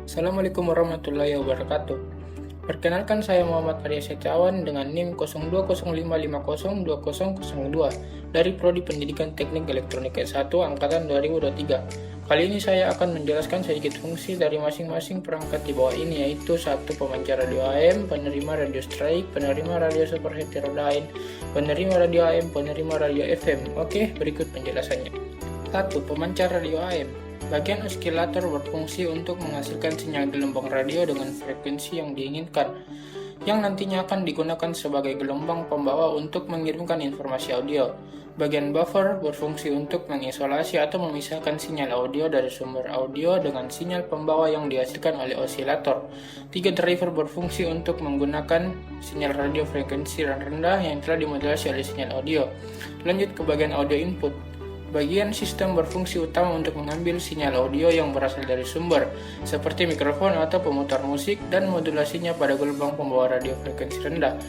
Assalamualaikum warahmatullahi wabarakatuh. Perkenalkan, saya Muhammad Arya Setiawan dengan NIM 0205502002 dari Prodi Pendidikan Teknik Elektronika S1 Angkatan 2023. Kali ini saya akan menjelaskan sedikit fungsi dari masing-masing perangkat di bawah ini, yaitu 1. Pemancar radio AM, penerima radio strike, penerima radio super heterodyne, penerima radio AM, penerima radio FM. Oke, berikut penjelasannya. 1. Pemancar radio AM. Bagian osilator berfungsi untuk menghasilkan sinyal gelombang radio dengan frekuensi yang diinginkan, yang nantinya akan digunakan sebagai gelombang pembawa untuk mengirimkan informasi audio. Bagian buffer berfungsi untuk mengisolasi atau memisahkan sinyal audio dari sumber audio dengan sinyal pembawa yang dihasilkan oleh osilator. 3. Driver berfungsi untuk menggunakan sinyal radio frekuensi rendah yang telah dimodulasi oleh sinyal audio. Lanjut ke bagian audio input. Bagian sistem berfungsi utama untuk mengambil sinyal audio yang berasal dari sumber, seperti mikrofon atau pemutar musik, dan modulasinya pada gelombang pembawa radio frekuensi rendah.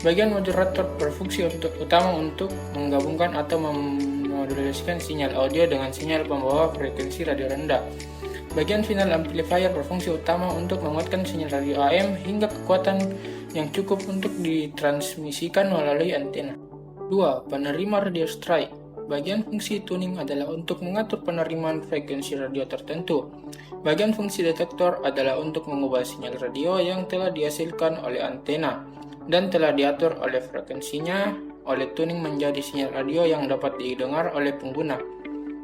Bagian modulator berfungsi utama untuk menggabungkan atau memodulasikan sinyal audio dengan sinyal pembawa frekuensi radio rendah. Bagian final amplifier berfungsi utama untuk menguatkan sinyal radio AM hingga kekuatan yang cukup untuk ditransmisikan melalui antena. 2. Penerima radio strike. Bagian fungsi tuning adalah untuk mengatur penerimaan frekuensi radio tertentu. Bagian fungsi detektor adalah untuk mengubah sinyal radio yang telah dihasilkan oleh antena dan telah diatur oleh frekuensinya oleh tuning menjadi sinyal radio yang dapat didengar oleh pengguna.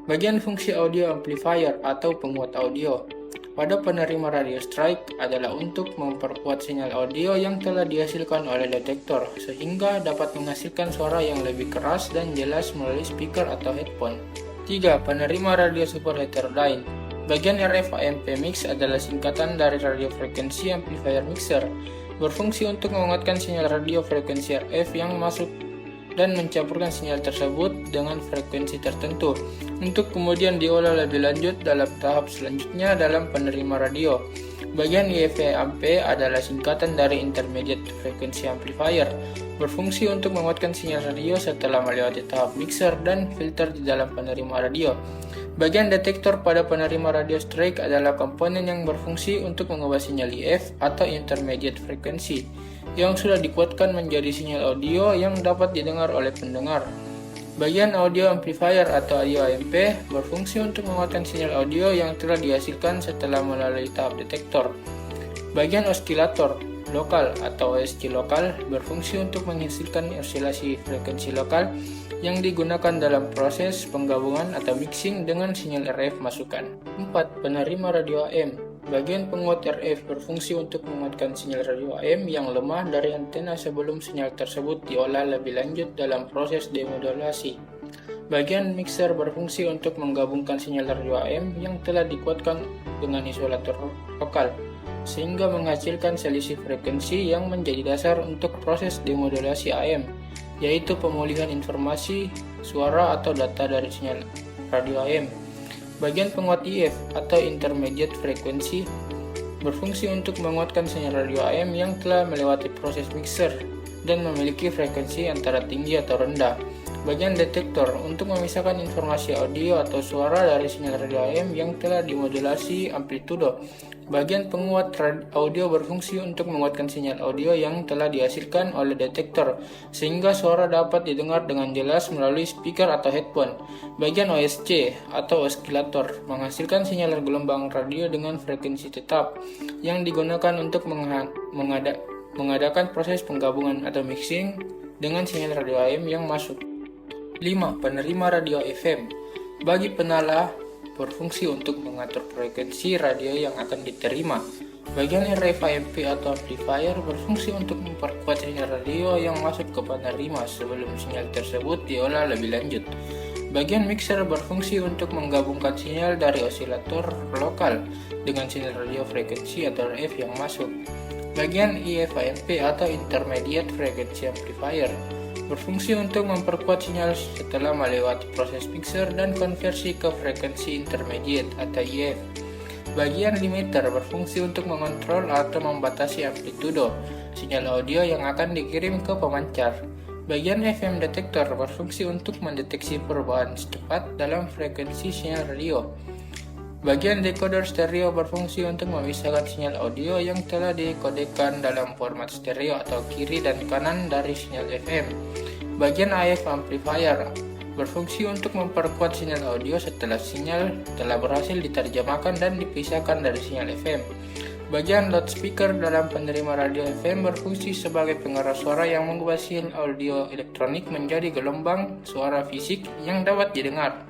Bagian fungsi audio amplifier atau penguat audio pada penerima radio strike adalah untuk memperkuat sinyal audio yang telah dihasilkan oleh detektor sehingga dapat menghasilkan suara yang lebih keras dan jelas melalui speaker atau headphone. 3. Penerima radio super heterodyne. Bagian RF AMP mix adalah singkatan dari radio frequency amplifier mixer, berfungsi untuk menguatkan sinyal radio frekuensi RF yang masuk dan mencampurkan sinyal tersebut dengan frekuensi tertentu untuk kemudian diolah lebih lanjut dalam tahap selanjutnya dalam penerima radio. Bagian IF-AMP adalah singkatan dari Intermediate Frequency Amplifier, berfungsi untuk menguatkan sinyal radio setelah melewati tahap mixer dan filter di dalam penerima radio. Bagian detektor pada penerima radio strike adalah komponen yang berfungsi untuk mengubah sinyal IF atau Intermediate Frequency yang sudah dikuatkan menjadi sinyal audio yang dapat didengar oleh pendengar. Bagian audio amplifier atau audio AMP berfungsi untuk menguatkan sinyal audio yang telah dihasilkan setelah melalui tahap detektor. Bagian osilator lokal atau OSC lokal berfungsi untuk menghasilkan osilasi frekuensi lokal yang digunakan dalam proses penggabungan atau mixing dengan sinyal RF masukan. 4. Penerima radio AM. Bagian penguat RF berfungsi untuk menguatkan sinyal radio AM yang lemah dari antena sebelum sinyal tersebut diolah lebih lanjut dalam proses demodulasi. Bagian mixer berfungsi untuk menggabungkan sinyal radio AM yang telah dikuatkan dengan isolator lokal, sehingga menghasilkan selisih frekuensi yang menjadi dasar untuk proses demodulasi AM, yaitu pemulihan informasi, suara atau data dari sinyal radio AM. Bagian penguat IF atau Intermediate Frequency berfungsi untuk menguatkan sinyal radio AM yang telah melewati proses mixer dan memiliki frekuensi antara tinggi atau rendah. Bagian detektor untuk memisahkan informasi audio atau suara dari sinyal radio AM yang telah dimodulasi amplitudo. Bagian penguat audio berfungsi untuk menguatkan sinyal audio yang telah dihasilkan oleh detektor sehingga suara dapat didengar dengan jelas melalui speaker atau headphone. Bagian OSC atau osilator menghasilkan sinyal gelombang radio dengan frekuensi tetap yang digunakan untuk mengadakan proses penggabungan atau mixing dengan sinyal radio AM yang masuk. 5. Penerima radio FM. Bagi penala berfungsi untuk mengatur frekuensi radio yang akan diterima. Bagian RF AMP atau amplifier berfungsi untuk memperkuat sinyal radio yang masuk ke penerima sebelum sinyal tersebut diolah lebih lanjut. Bagian mixer berfungsi untuk menggabungkan sinyal dari osilator lokal dengan sinyal radio frekuensi atau RF yang masuk. Bagian IF-AMP atau Intermediate Frequency Amplifier berfungsi untuk memperkuat sinyal setelah melewati proses mixer dan konversi ke frekuensi intermediate atau IF. Bagian limiter berfungsi untuk mengontrol atau membatasi amplitudo sinyal audio yang akan dikirim ke pemancar. Bagian FM detektor berfungsi untuk mendeteksi perubahan cepat dalam frekuensi sinyal radio. Bagian decoder stereo berfungsi untuk memisahkan sinyal audio yang telah dikodekan dalam format stereo atau kiri dan kanan dari sinyal FM. Bagian AF amplifier berfungsi untuk memperkuat sinyal audio setelah sinyal telah berhasil diterjemahkan dan dipisahkan dari sinyal FM. Bagian loudspeaker dalam penerima radio FM berfungsi sebagai pengeras suara yang mengubah sinyal audio elektronik menjadi gelombang suara fisik yang dapat didengar.